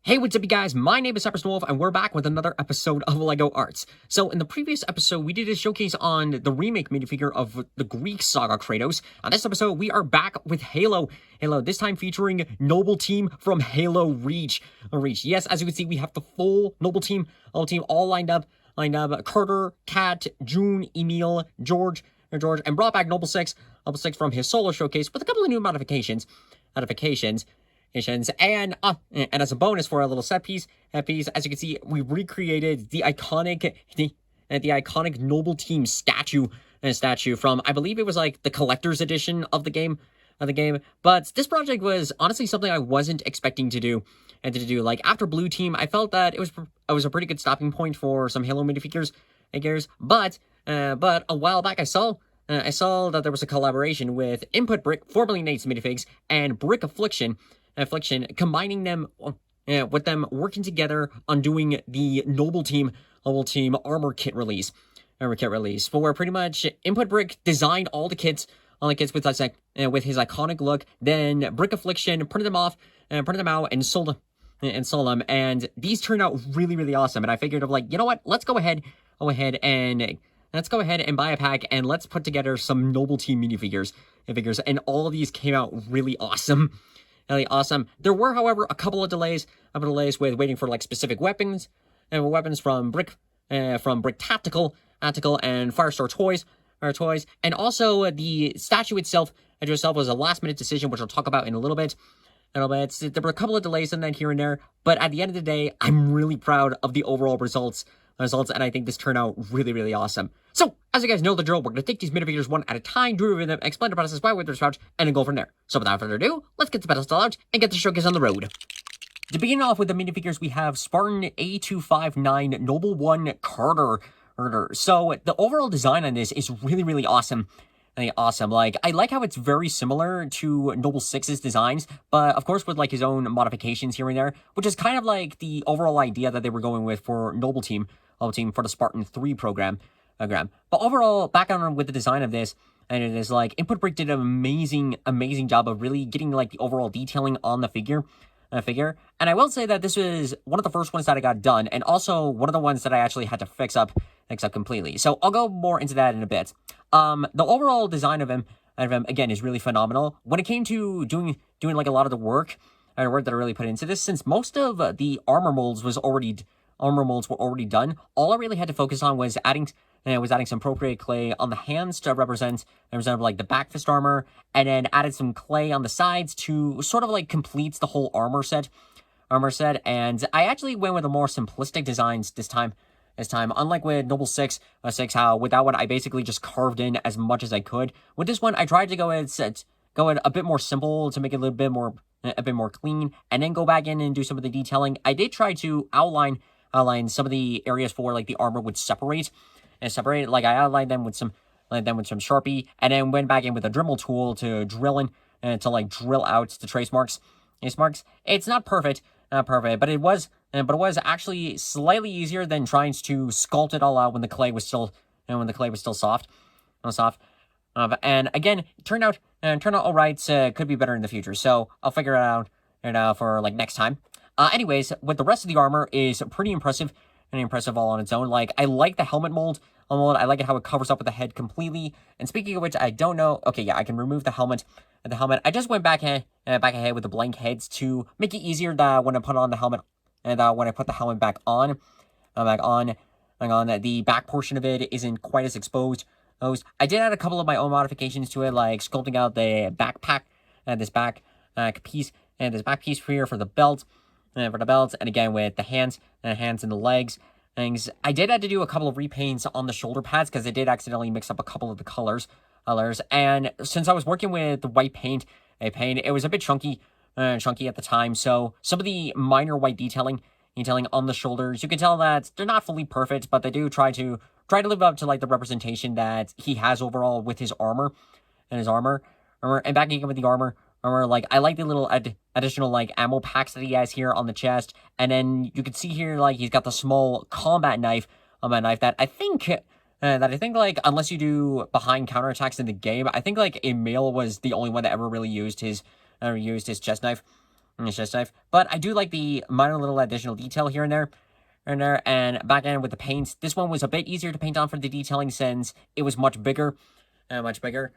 Hey, what's up, you guys? My name is Spartan Wolf, and we're back with another episode of LEGO Arts. So, in the previous episode, we did a showcase on the remake minifigure of the Greek saga Kratos. On this episode, we are back with Halo. This time featuring Noble Team from Halo Reach. Yes, as you can see, we have the full Noble Team, all lined up. Carter, Kat, June, Emile, George, and brought back Noble Six from his solo showcase with a couple of new modifications. And as a bonus for a little set piece, as you can see, we recreated the iconic Noble Team statue from, I believe it was like the collector's edition of the game. But this project was honestly something I wasn't expecting to do. Like after Blue Team, I felt that it was a pretty good stopping point for some Halo minifigures. But a while back I saw that there was a collaboration with Inputbrick, formerly Nate's Minifigs, and Affliction, combining them with them working together on doing the Noble Team armor kit release. For pretty much Inputbrick designed all the kits with his iconic look. Then Affliction printed them out and sold them. And these turned out really, really awesome. And I figured you know what? Let's go ahead and buy a pack and let's put together some Noble Team minifigures. And all of these came out really awesome. There were, however, a couple of delays with waiting for specific weapons from BrickTactical and Firestar Toys, and also the statue itself was a last-minute decision, which I'll talk about in a little bit. There were a couple of delays in that here and there, but at the end of the day, I'm really proud of the overall results, and I think this turned out really, really awesome. So, as you guys know the drill, we're going to take these minifigures one at a time, do review them, explain the process, why we're their spout, and then go from there. So without further ado, let's get the pedestal out and get the showcase on the road. To begin off with the minifigures, we have Spartan A259 Noble 1 Carter. So, the overall design on this is really, really awesome. I like how it's very similar to Noble Six's designs, but of course with his own modifications here and there, which is kind of like the overall idea that they were going with for Noble Team for the Spartan 3 program. But overall, back on with the design of this, and it is Inputbrick did an amazing job of really getting the overall detailing on the figure. And I will say that this was one of the first ones that I got done, and also one of the ones that I actually had to fix up completely. So I'll go more into that in a bit. The overall design of him again is really phenomenal. When it came to doing a lot of the work that I really put into this, since most of the armor molds were already done, all I really had to focus on was adding some appropriate clay on the hands to represent the back fist armor, and then added some clay on the sides to sort of complete the whole armor set. And I actually went with a more simplistic designs this time. Unlike with Noble Six, how with that one I basically just carved in as much as I could. With this one, I tried to go in a bit more simple to make it a bit more clean, and then go back in and do some of the detailing. I did try to outline some of the areas for the armor would separate. I outlined them with some Sharpie, and then went back in with a Dremel tool to drill in and to drill out the trace marks. It's not perfect, but it was actually slightly easier than trying to sculpt it all out when the clay was still soft. And again, turned out all right. Could be better in the future, so I'll figure it out for next time. Anyways, with the rest of the armor is pretty impressive all on its own. I like the helmet mold. I like it how it covers up with the head completely. And speaking of which, I don't know. Okay, yeah, I can remove the helmet. I just went back ahead with the blank heads to make it easier that when I put on the helmet, and when I put the helmet back on, the back portion of it isn't quite as exposed. I did add a couple of my own modifications to it, like sculpting out the backpack, this back piece, and this back piece here for the belt. And again with the hands and the legs things. I did have to do a couple of repaints on the shoulder pads because I did accidentally mix up a couple of the colors. And since I was working with the white paint, it was a bit chunky at the time. So some of the minor white detailing on the shoulders, you can tell that they're not fully perfect, but they do try to live up to the representation that he has overall with his armor and backing up with the armor. I like the little additional ammo packs that he has here on the chest, and then you can see here he's got the small combat knife that I think unless you do behind counterattacks in the game, I think Emile was the only one that ever really used his chest knife. It's just knife. But I do like the minor little additional detail here and there. And back then with the paints, this one was a bit easier to paint on for the detailing since it was much bigger. Much bigger.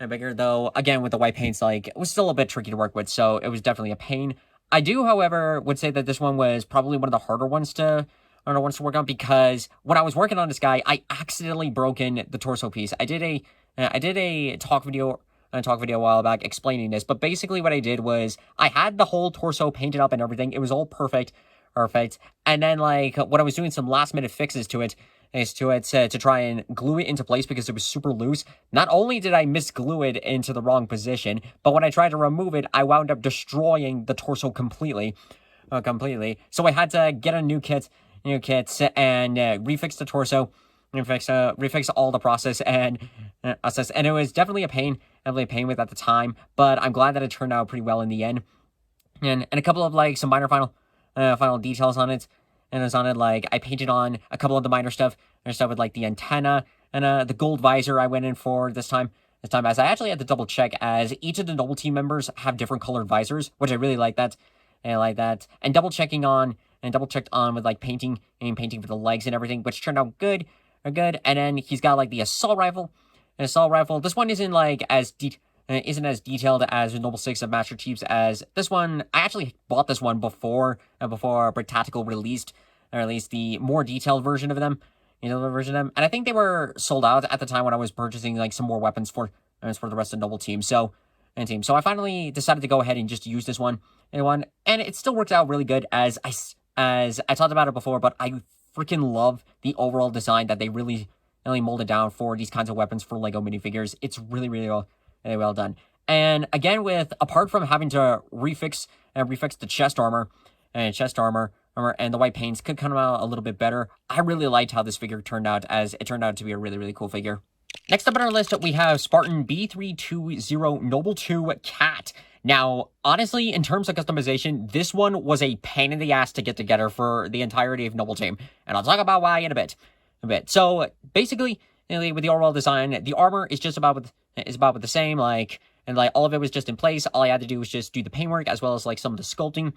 And bigger, though, again, with the white paints, like, it was still a bit tricky to work with, so it was definitely a pain. I do, however, would say that this one was probably one of the harder ones to work on, because when I was working on this guy, I accidentally broken the torso piece. I did a talk video a while back explaining this, but basically what I did was I had the whole torso painted up and everything. It was all perfect, and then, like, when I was doing some last-minute fixes to it, to try and glue it into place because it was super loose. Not only did I misglue it into the wrong position, but when I tried to remove it, I wound up destroying the torso completely. So I had to get a new kit, and refix the torso, refix all the process, and it was definitely a pain with at the time, but I'm glad that it turned out pretty well in the end. And a couple of, like, some minor final details on it. And it's on it, like, I painted on a couple of the minor stuff with, like, the antenna and the gold visor I went in for this time, as I actually had to double check, as each of the Noble team members have different colored visors, which I really like that. And double checked on with, like, painting for the legs and everything, which turned out good. And then he's got, like, the assault rifle. This one isn't, like, as detailed as Noble Six of Master Chiefs as this one. I actually bought this one before BrickTactical released the more detailed version of them, and I think they were sold out at the time when I was purchasing, like, some more weapons for the rest of the Noble team. So I finally decided to go ahead and just use this one, and it still worked out really good as I talked about it before, but I freaking love the overall design that they really molded down for these kinds of weapons for Lego minifigures. It's really well done. And again, apart from having to refix the chest armor and the white paints could come out a little bit better, I really liked how this figure turned out, as it turned out to be a really cool figure. Next up on our list, we have Spartan B320 Noble 2 Kat. Now, honestly, in terms of customization, this one was a pain in the ass to get together for the entirety of Noble Team, and I'll talk about why in a bit. So basically, with the overall design, the armor is about the same, and all of it was just in place. All I had to do was just do the paintwork as well as, like, some of the sculpting.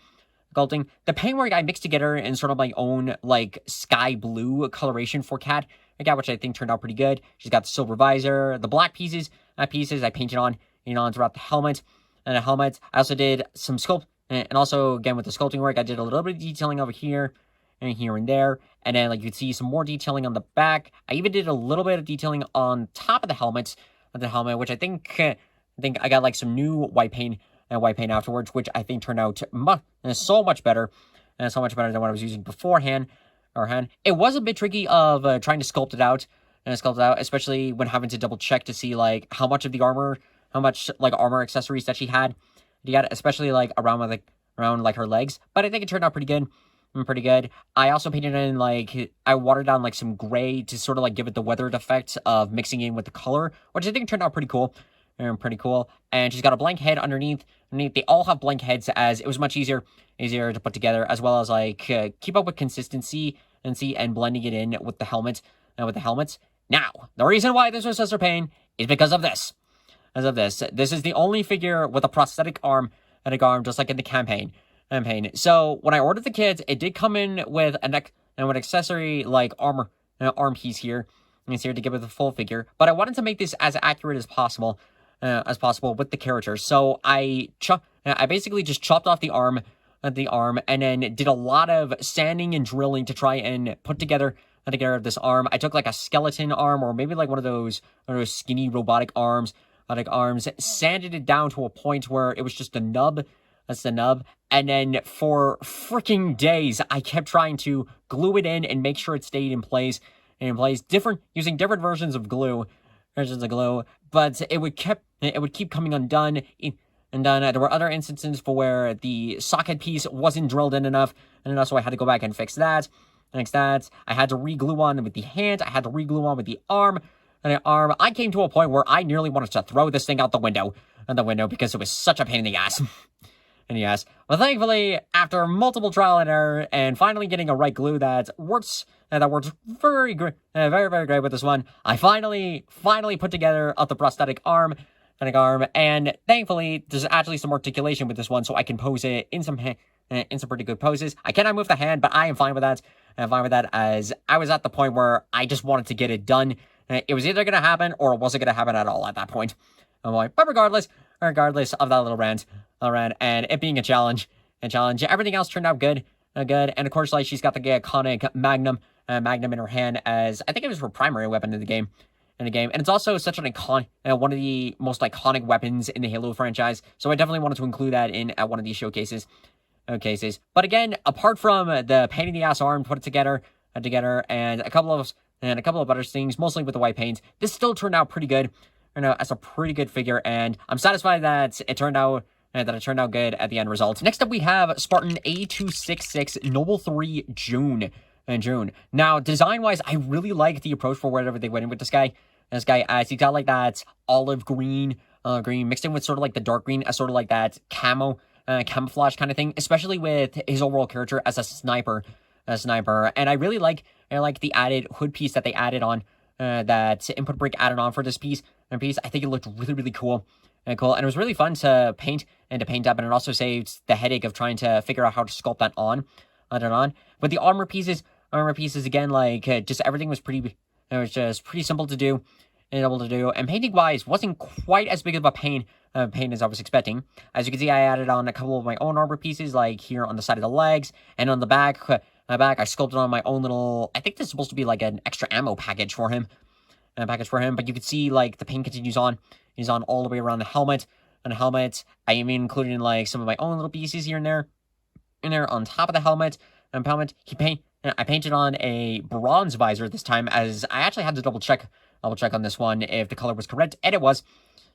The paintwork I mixed together in sort of my own, like, sky blue coloration for Kat, which I think turned out pretty good. She's got the silver visor, the black pieces I painted on throughout the helmet. And the helmet, I also did some sculpt, and also, again, with the sculpting work, I did a little bit of detailing over here and there. And then, like, you could see some more detailing on the back. I even did a little bit of detailing on top of the helmet, which I think I got, like, some new white paint afterwards, which I think turned out so much better than what I was using beforehand. It was a bit tricky of trying to sculpt it out, especially when having to double check to see, like, how much armor accessories that she had, especially, like, around her legs. But I think it turned out pretty good. I also painted in, like, I watered down, like, some gray to sort of, like, give it the weathered effect of mixing in with the color, which I think turned out pretty cool. And she's got a blank head underneath. They all have blank heads, as it was much easier to put together, as well as, like, keep up with consistency and blending it in with the helmet. Now, the reason why this was such a pain is because of this. This is the only figure with a prosthetic arm, just like in the campaign. So when I ordered the kit, it did come in with an accessory, like, arm piece here. It's here to give it the full figure, but I wanted to make this as accurate as possible with the characters. So I basically just chopped off the arm, and then did a lot of sanding and drilling to try and put together this arm. I took, like, a skeleton arm, or maybe, like, one of those skinny robotic arms, sanded it down to a point where it was just a nub. That's the nub. And then for freaking days, I kept trying to glue it in and make sure it stayed in place. Using different versions of glue, but it would keep coming undone. There were other instances for where the socket piece wasn't drilled in enough, so I had to go back and fix that. I had to re-glue on with the hand. I had to re-glue on with the arm. I came to a point where I nearly wanted to throw this thing out the window, because it was such a pain in the ass. But thankfully, after multiple trial and error, and finally getting a right glue that works very great with this one, I finally put together the prosthetic arm, arm, and thankfully there's actually some articulation with this one, so I can pose it in some pretty good poses. I cannot move the hand, but I am fine with that. I'm fine with that, as I was at the point where I just wanted to get it done. It was either going to happen or it wasn't going to happen at all at that point. But regardless of that little rant, and it being a challenge, everything else turned out good. And of course, like, she's got the iconic Magnum in her hand, as I think it was her primary weapon in the game. And it's also such an iconic, one of the most iconic weapons in the Halo franchise. So I definitely wanted to include that in one of these showcases. But again, apart from the pain in the ass arm, put it together, and a couple of other things, mostly with the white paint, this still turned out pretty good. As a pretty good figure, and I'm satisfied that it turned out good at the end result. Next up, we have Spartan A266 Noble 3 June. Now, design-wise, I really like the approach for wherever they went in with this guy. As he's got like that olive green mixed in with sort of like the dark green, as sort of like that camouflage kind of thing, especially with his overall character as a sniper. And I really like the added hood piece that they added on, that Inputbrick added on for this piece. I think it looked really, really cool. And it was really fun to paint up, and it also saved the headache of trying to figure out how to sculpt that on. But the armor pieces again, like, just everything was pretty simple to do, and painting wise wasn't quite as big of a pain as I was expecting. As you can see, I added on a couple of my own armor pieces, like here on the side of the legs, and on the back. I sculpted on my own little, I think this is supposed to be like an extra ammo package for him. But you can see, like, the paint continues on. He's on all the way around the helmet. I even included like some of my own little pieces here and there. On top of the helmet. I painted on a bronze visor this time, as I actually had to double check on this one if the color was correct, and it was.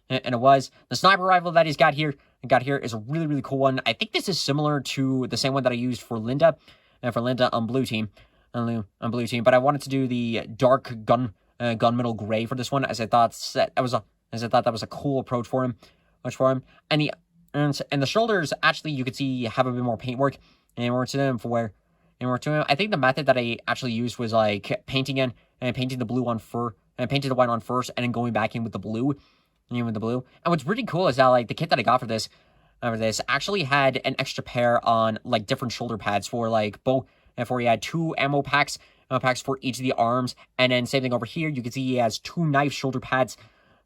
The sniper rifle that he's got here is a really, really cool one. I think this is similar to the same one that I used for Linda, on blue team, but I wanted to do the dark gunmetal gray for this one, as I thought that was a cool approach for him. And the shoulders, actually, you could see have a bit more paintwork to them. I think the method that I actually used was like painting the blue on and painting the white on first, and then going back in with the blue. And what's really cool is that, like, the kit that I got for this actually had an extra pair on, like, different shoulder pads for, like, both, and for he had 2 ammo packs for each of the arms, and then same thing over here. You can see he has 2 knife shoulder pads,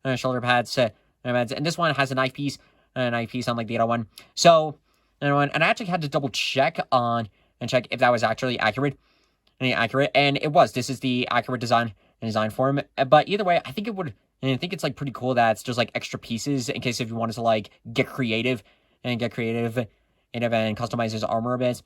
and this one has a knife piece on, like, the other one. So, and I actually had to double check if that was actually accurate, and it was. This is the accurate design for him. But either way, I think it's like pretty cool that it's just like extra pieces in case if you wanted to like get creative and customize his armor a bit.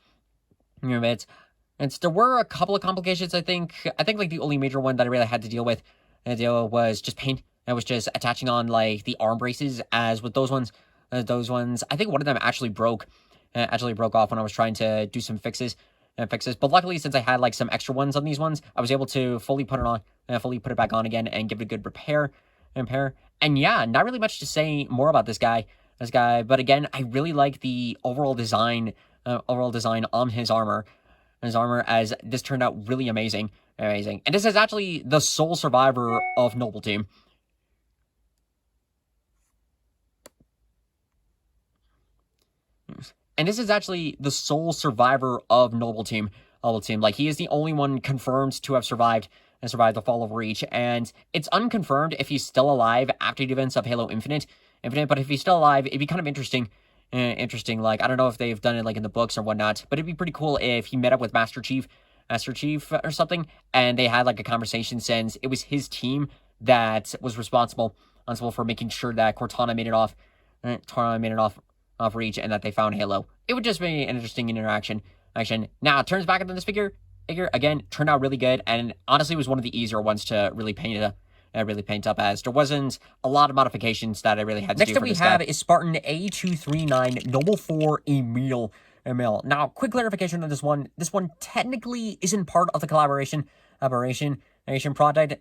And there were a couple of complications. I think like the only major one that I really had to deal with was just paint. It was just attaching on like the arm braces, as with those ones, I think one of them actually broke off when I was trying to do some fixes. But luckily, since I had like some extra ones on these ones, I was able to fully put it back on again and give it a good repair. And yeah, not really much to say more about this guy. But again, I really like the overall design on his armor, as this turned out really amazing. And this is actually the sole survivor of Noble Team. And this is actually the sole survivor of Noble Team. Like, he is the only one confirmed to have survived the fall of Reach, and it's unconfirmed if he's still alive after the events of Halo Infinite. But if he's still alive, it'd be kind of interesting. Like, I don't know if they've done it like in the books or whatnot, but it'd be pretty cool if he met up with Master Chief or something, and they had like a conversation, since it was his team that was responsible for making sure that Cortana made it off Reach, and that they found Halo. It would just be an interesting interaction. Now it turns back into this figure again, turned out really good, and honestly was one of the easier ones to really paint up, as there wasn't a lot of modifications that I really had to do. Next up we have is Spartan A239 Noble 4 Emile. Now, quick clarification on this one. This one technically isn't part of the collaboration product.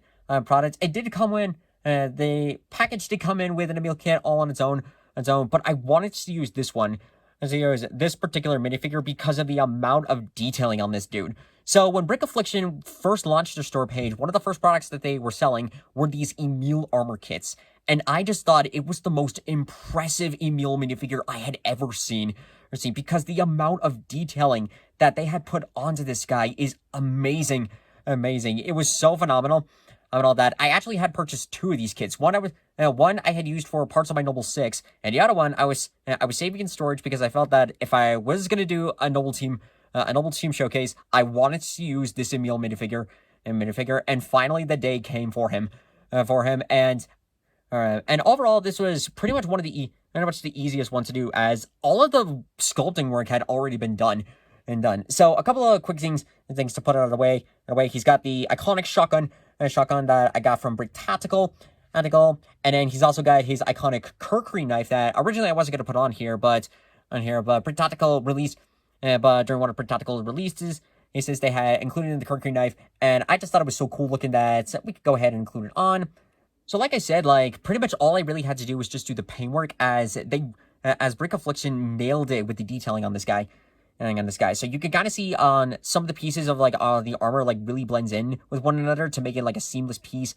It did come in, the package did come in with an Emile kit all on its own, but I wanted to use this one, this particular minifigure, because of the amount of detailing on this dude. So when Affliction first launched their store page, one of the first products that they were selling were these Emile armor kits. and I just thought it was the most impressive Emile minifigure I had ever seen, because the amount of detailing that they had put onto this guy is amazing. It was so phenomenal. That I actually had purchased 2 of these kits. One I had used for parts of my Noble Six, and the other one I was saving in storage because I felt that if I was gonna do a Noble Team showcase, I wanted to use this Emile minifigure, and finally the day came for him, and overall this was pretty much the easiest one to do, as all of the sculpting work had already been done. So a couple of quick things to put out of the way. He's got the iconic shotgun that I got from BrickTactical, and then he's also got his iconic Kurkri knife that originally I wasn't going to put on here, but BrickTactical released, but during one of BrickTactical's releases, he says they had included in the Kurkri knife, and I just thought it was so cool looking that we could go ahead and include it on. So like I said, pretty much all I really had to do was just do the paintwork, as Brick Affliction nailed it with the detailing on this guy. So you can kind of see on some of the pieces of the armor really blends in with one another to make it a seamless piece.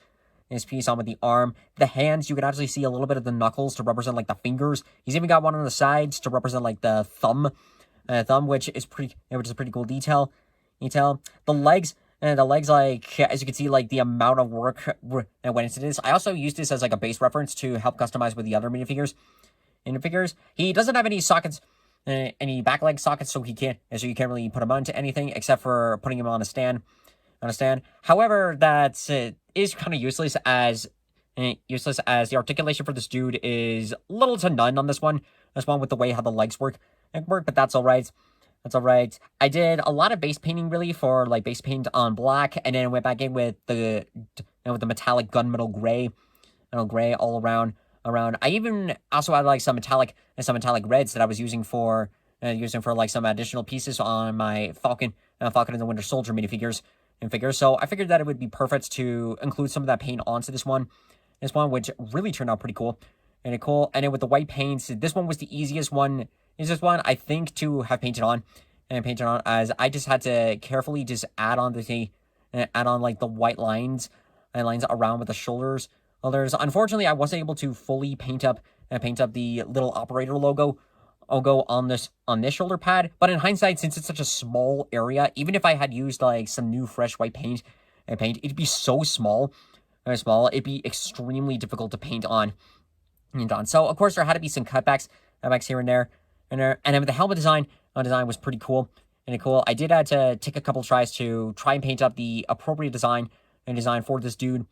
This piece on with the arm, the hands, you can actually see a little bit of the knuckles to represent the fingers. He's even got one on the sides to represent the thumb, which is a pretty cool detail. The legs. And the legs, as you can see, the amount of work that went into this. I also used this as a base reference to help customize with the other minifigures. He doesn't have any sockets, any back leg sockets, so you can't really put him onto anything except for putting him on a stand. However, that is kind of useless, as the articulation for this dude is little to none on this one. With the way how the legs work, but that's all right. I did a lot of base painting really for base paint on black, and then went back in with the metallic gunmetal gray all around. I even also had some metallic reds that I was using for some additional pieces on my Falcon and the Winter Soldier minifigures. So I figured that it would be perfect to include some of that paint onto this one, which really turned out pretty cool. And then with the white paints, this one was the easiest one. I think to have painted on, as I just had to carefully just add on the white lines around with the shoulders. Unfortunately, I wasn't able to fully paint up the little operator logo on this shoulder pad. But in hindsight, since it's such a small area, even if I had used some new fresh white paint, it'd be so small, it'd be extremely difficult to paint on. So of course there had to be some cutbacks here and there. And then with the helmet design was pretty cool. I did have to take a couple tries to try and paint up the appropriate design for this dude.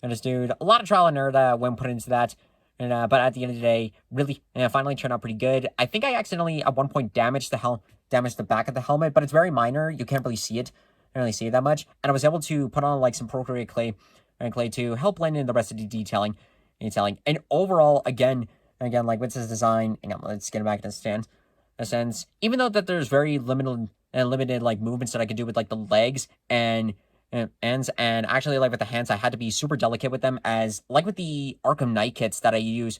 A lot of trial and error that went put into that. But at the end of the day, really, finally turned out pretty good. I think I accidentally at one point damaged the back of the helmet, but it's very minor. You can't really see it. I don't really see it that much. And I was able to put on some Procreate clay to help blend in the rest of the detailing. And overall, again, with this design, let's get it back to the sense. Even though that there's very limited movements that I could do with the legs and ends, and actually with the hands, I had to be super delicate with them, as with the Arkham Knight kits that I use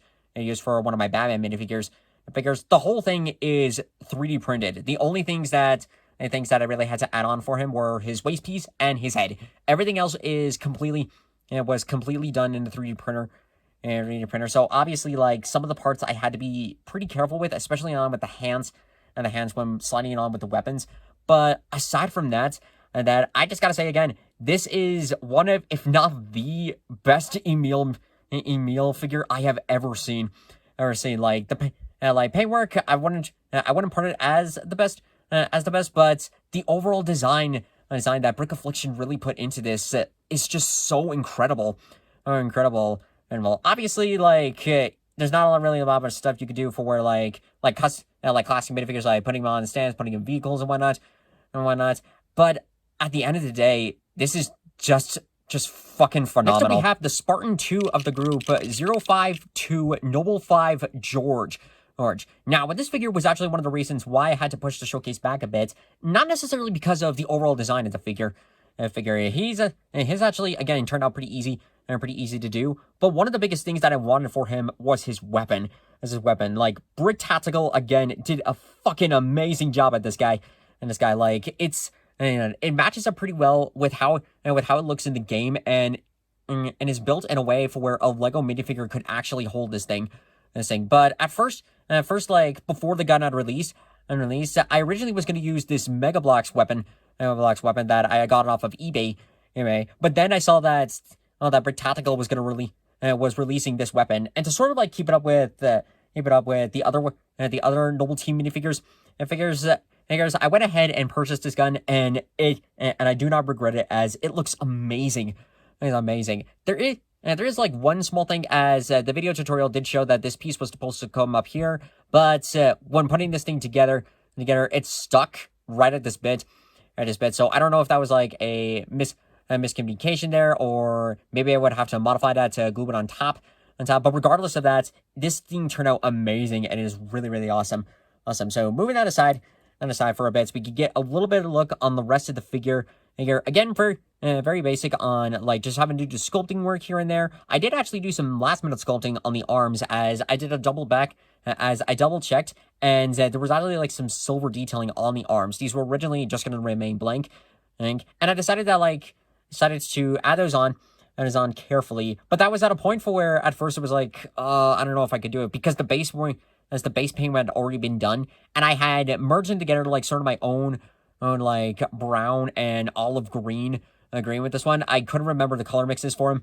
for one of my Batman minifigures. The whole thing is 3D printed. The only things that I really had to add on for him were his waist piece and his head. Everything else is completely done in the 3D printer. So obviously, some of the parts I had to be pretty careful with, especially on with the hands when sliding it on with the weapons. But aside from that, I just gotta say again, this is one of, if not the best Emile figure I have ever seen. The paintwork, I wouldn't put it as the best, but the overall design that Brick Affliction really put into this is just so incredible. And well, obviously, there's not really a lot of stuff you could do for where classic minifigures, putting them on stands, putting in vehicles and whatnot. But at the end of the day, this is just fucking phenomenal. Next up, we have the Spartan 2 of the group, 052 Noble 5 George. Now, this figure was actually one of the reasons why I had to push the showcase back a bit. Not necessarily because of the overall design of the figure. His actually, again, turned out pretty easy to do. But one of the biggest things that I wanted for him was his weapon. BrickTactical, again, did a fucking amazing job at this guy. It matches up pretty well with how it looks in the game, and and is built in a way for where a Lego minifigure could actually hold this thing. But at first, like before the gun had released, I originally was going to use this Mega Bloks weapon that I got off of eBay. Anyway, but then I saw that that BrickTactical was going to was releasing this weapon, and to sort of like keep it up with the other Noble Team minifigures and figures. I went ahead and purchased this gun, and I do not regret it, as it looks amazing. It's amazing. There is like one small thing, as the video tutorial did show that this piece was supposed to come up here, but when putting this thing together, it's stuck right at this bit. So I don't know if that was like a miscommunication there, or maybe I would have to modify that to glue it on top. But regardless of that, this thing turned out amazing, and it is really, really awesome. So moving that aside for a bit, so we could get a little bit of a look on the rest of the figure. Again, for very basic on like just having to do sculpting work here and there. I did actually do some last minute sculpting on the arms, as I did a double checked, and there was actually like some silver detailing on the arms. These were originally just going to remain blank, and I decided to add those on. Carefully, but that was at a point for where at first it was like, I don't know if I could do it, because the base paint had already been done, and I had merged them together to like sort of my own like brown and olive green with this one. I couldn't remember the color mixes for him,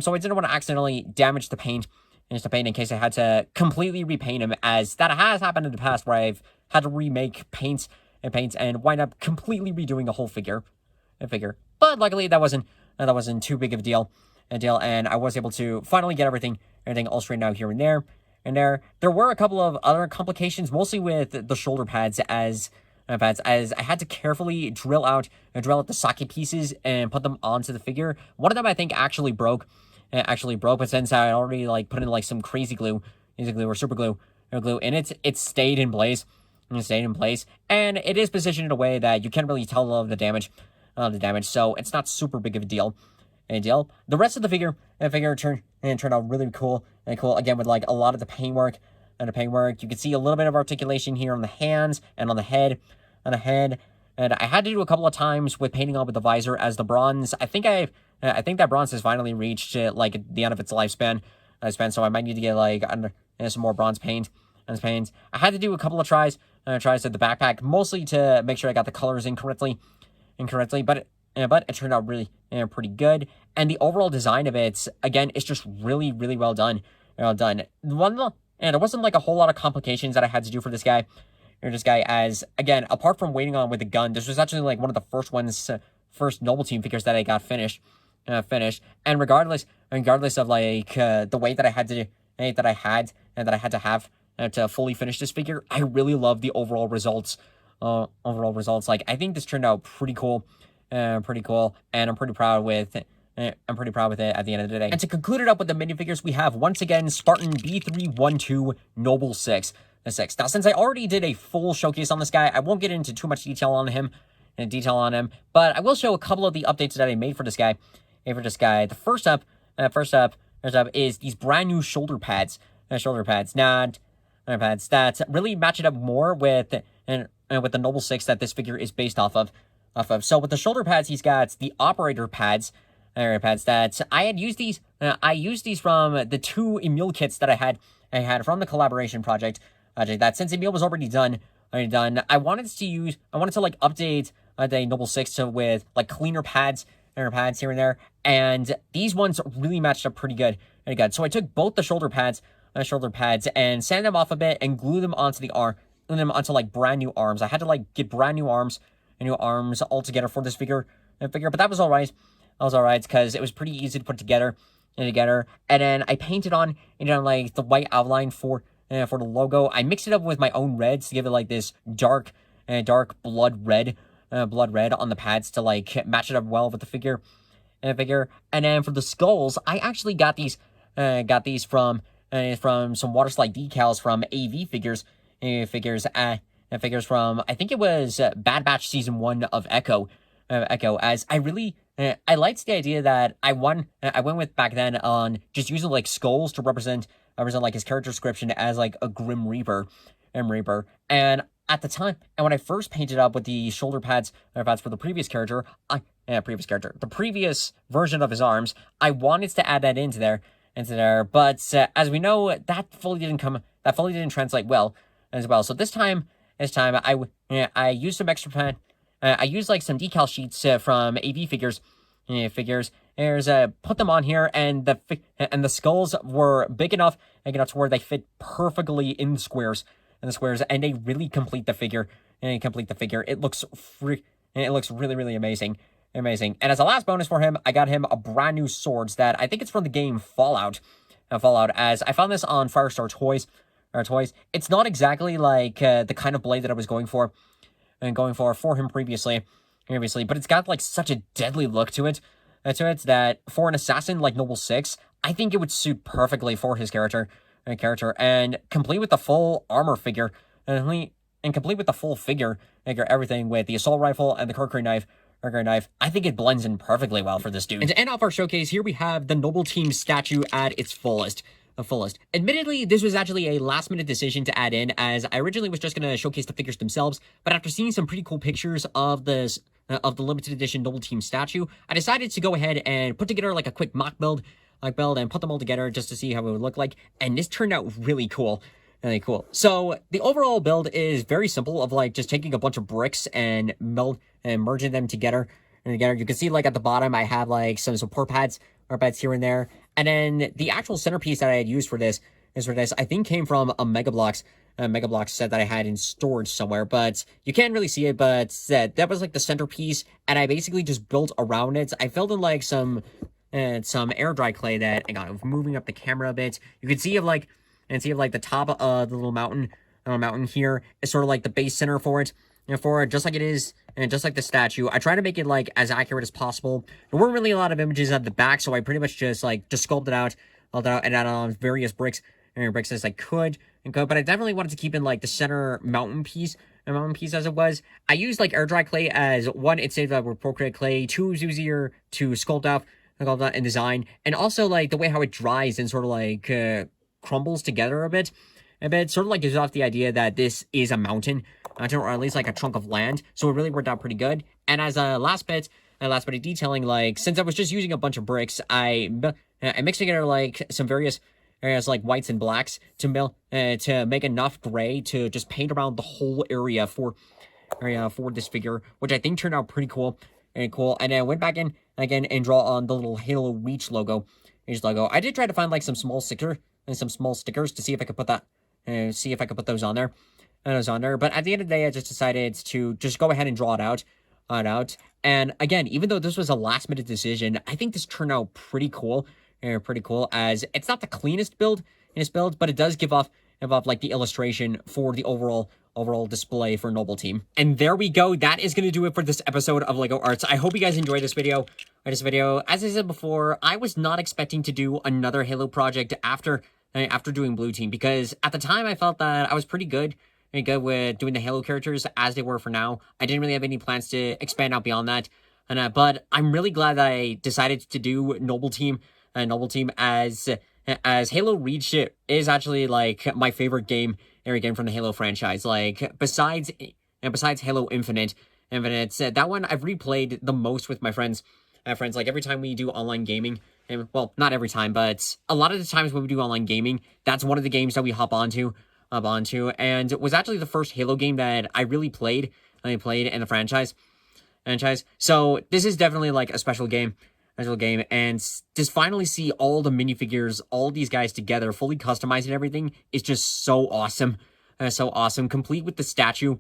so I didn't want to accidentally damage the paint in case I had to completely repaint him, as that has happened in the past where I've had to remake paints and wind up completely redoing the whole figure. But luckily that wasn't too big of a deal, and I was able to finally get everything all straightened out here and there. And there were a couple of other complications, mostly with the shoulder pads, as I had to carefully drill out the socket pieces and put them onto the figure. One of them I think actually broke, but since I already like put in like some crazy glue or super glue and it stayed in place. And it is positioned in a way that you can't really tell the damage, so it's not super big of a deal. The rest of the figure turned out really cool, again, with like a lot of the paintwork. You can see a little bit of articulation here on the hands and on the head. And I had to do a couple of times with painting on with the visor, as the bronze, I think that bronze has finally reached like the end of its lifespan. So I might need to get like some more bronze paint. I had to do a couple of tries at the backpack, mostly to make sure I got the colors in correctly, but it turned out really pretty good. And the overall design of it, again, is just really, really well done. And there wasn't like a whole lot of complications that I had to do for this guy. As again, apart from waiting on with the gun, this was actually like one of the first Noble Team figures that I got finished. And regardless of like the weight that I had to have to fully finish this figure, I really love the overall results. Like, I think this turned out pretty cool, and I'm pretty proud with it. at the end of the day. And to conclude it up with the minifigures, we have once again Spartan B312 Noble Six. Now, since I already did a full showcase on this guy, I won't get into too much detail on him, but I will show a couple of the updates that I made for this guy. The first up is these brand new shoulder pads. That really match it up more with the Noble Six that this figure is based off of. So with the shoulder pads, he's got the operator pads. That I had used these. I used these from the two Emile kits that I had from the collaboration project. That since Emile was already done, I wanted to like update the Noble Six with like cleaner pads here and there, and these ones really matched up pretty good. So I took both the shoulder pads and sanded them off a bit and glued them onto onto like brand new arms. I had to like get brand new arms all together for this figure, but that was all right. Because it was pretty easy to put together. And then I painted on like the white outline for the logo. I mixed it up with my own reds to give it like this dark blood red on the pads to like match it up well with the figure. And then for the skulls, I actually got these from some water slide decals from AV figures from, I think it was Bad Batch Season 1 of Echo, as I liked the idea that I went with back then on just using like skulls to represent like his character description as like a Grim Reaper. And at the time, and when I first painted up with the shoulder pads for the previous character, previous character. The previous version of his arms, I wanted to add that into there, but as we know, that fully didn't translate well as well. So this time I used some extra pen. I used like some decal sheets from AV figures. Put them on here, and the skulls were big enough to where they fit perfectly in the squares, and they really complete the figure. It looks really, really amazing. And as a last bonus for him, I got him a brand new sword that I think it's from the game Fallout. As I found this on Firestar Toys. It's not exactly like the kind of blade that I was going for him previously, but it's got like such a deadly look to it. That for an assassin like Noble Six, I think it would suit perfectly for his character, and complete with the full armor figure, and complete with the full figure, everything with the assault rifle and the Kurkuri knife. I think it blends in perfectly well for this dude. And to end off our showcase, here we have the Noble Team statue at its fullest. Admittedly, this was actually a last-minute decision to add in, as I originally was just going to showcase the figures themselves, but after seeing some pretty cool pictures of the limited edition Noble Team statue, I decided to go ahead and put together like a quick mock build, and put them all together just to see how it would look like, and this turned out really cool. So the overall build is very simple, of like just taking a bunch of bricks and merging them together. You can see like at the bottom I have like some support pads here and there. And then the actual centerpiece that I had used for this I think came from a Mega Bloks set that I had in storage somewhere, but you can't really see it, but that was like the centerpiece, and I basically just built around it. I filled in like some air dry clay that I got moving up the camera a bit. You can see the top of the little mountain here is sort of like the base center for it, just like it is, and just like the statue. I try to make it like as accurate as possible. There weren't really a lot of images at the back, so I pretty much just sculpted out and added on various bricks as I could, but I definitely wanted to keep in like the center mountain piece as it was. I used like air dry clay as one, it saved with procreate clay, two, is easier to sculpt out and design, and also like the way how it dries and sort of like crumbles together a bit, sort of like gives off the idea that this is a mountain, or at least like a chunk of land. So it really worked out pretty good. And as a last bit of detailing, like since I was just using a bunch of bricks, I mixed together like some various areas like whites and blacks to make enough gray to just paint around the whole area for this figure, which I think turned out pretty cool. And then I went back in again and draw on the little Halo Reach logo. I did try to find like some small stickers to see if I could put those on there. But at the end of the day, I just decided to just go ahead and draw it out. And again, even though this was a last minute decision, I think this turned out pretty cool. As it's not the cleanest build, but it does give off like the illustration for the overall display for Noble Team. And there we go. That is going to do it for this episode of LEGO Arts. I hope you guys enjoyed this video. As I said before, I was not expecting to do another Halo project after doing Blue Team, because at the time I felt that I was pretty good with doing the Halo characters as they were for now. I didn't really have any plans to expand out beyond that. But I'm really glad that I decided to do Noble Team as Halo Reach is actually like my favorite game from the Halo franchise. Like besides Halo Infinite, that one I've replayed the most with my friends. Like every time we do online gaming, and well, not every time, but a lot of the times when we do online gaming, that's one of the games that we hop onto, and it was actually the first Halo game that I really played in the franchise. So this is definitely like a special game, and just finally see all the minifigures, all these guys together, fully customized and everything, is just so awesome. Complete with the statue.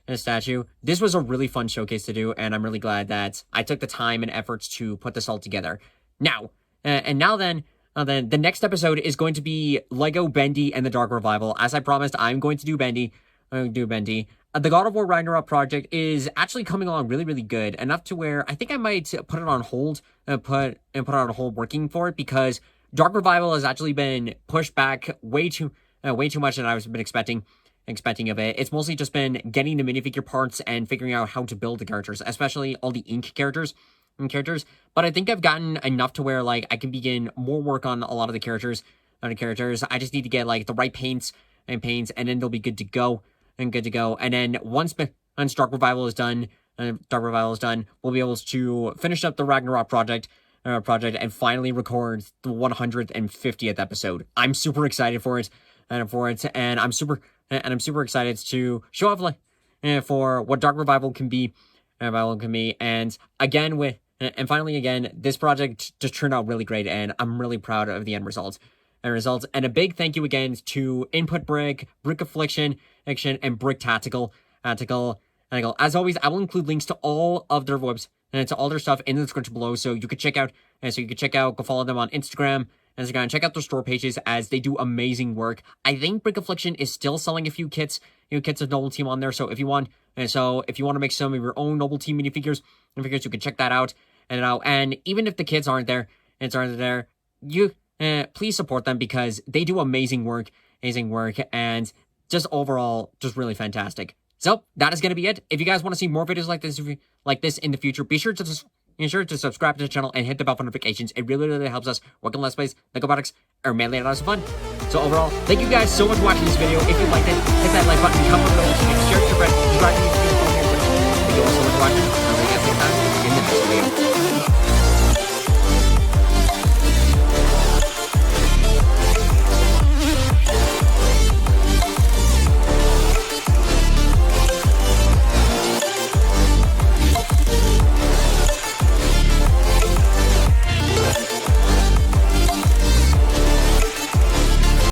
This was a really fun showcase to do, and I'm really glad that I took the time and efforts to put this all together. Now, then, the next episode is going to be Lego Bendy and the Dark Revival. As I promised, I'm going to do Bendy. The God of War Ragnarok project is actually coming along really, really good, enough to where I think I might put it on hold, working for it, because Dark Revival has actually been pushed back way too much than I've been expecting of it. It's mostly just been getting the minifigure parts and figuring out how to build the characters, especially all the ink characters. But I think I've gotten enough to where like I can begin more work on a lot of the characters. I just need to get like the right paints, and then they'll be good to go. And then once Dark Revival is done, Dark Revival is done, we'll be able to finish up the Ragnarok project and finally record the 150th episode. I'm super excited for it, and I'm super excited to show off for what Dark Revival can be, and again and finally again, this project just turned out really great, and I'm really proud of the end results. And a big thank you again to Inputbrick, Affliction, and BrickTactical. As always, I will include links to all of their webs and to all their stuff in the description below, so you could check out. Go follow them on Instagram, and check out their store pages as they do amazing work. I think Affliction is still selling a few kits of Noble Team on there. So if you want to make some of your own Noble Team minifigures, you can check that out. And even if the kits aren't there, you please support them because they do amazing work, and just overall, just really fantastic. So that is going to be it. If you guys want to see more videos like this in the future, be sure to subscribe to the channel and hit the bell for notifications. It really helps us work on Let's Plays, Lego products, or mainly a lot of fun. So overall, thank you guys so much for watching this video. If you liked it, hit that like button, comment below, and share it to your friends. Subscribe to me if you want to. Thank you all so much for watching.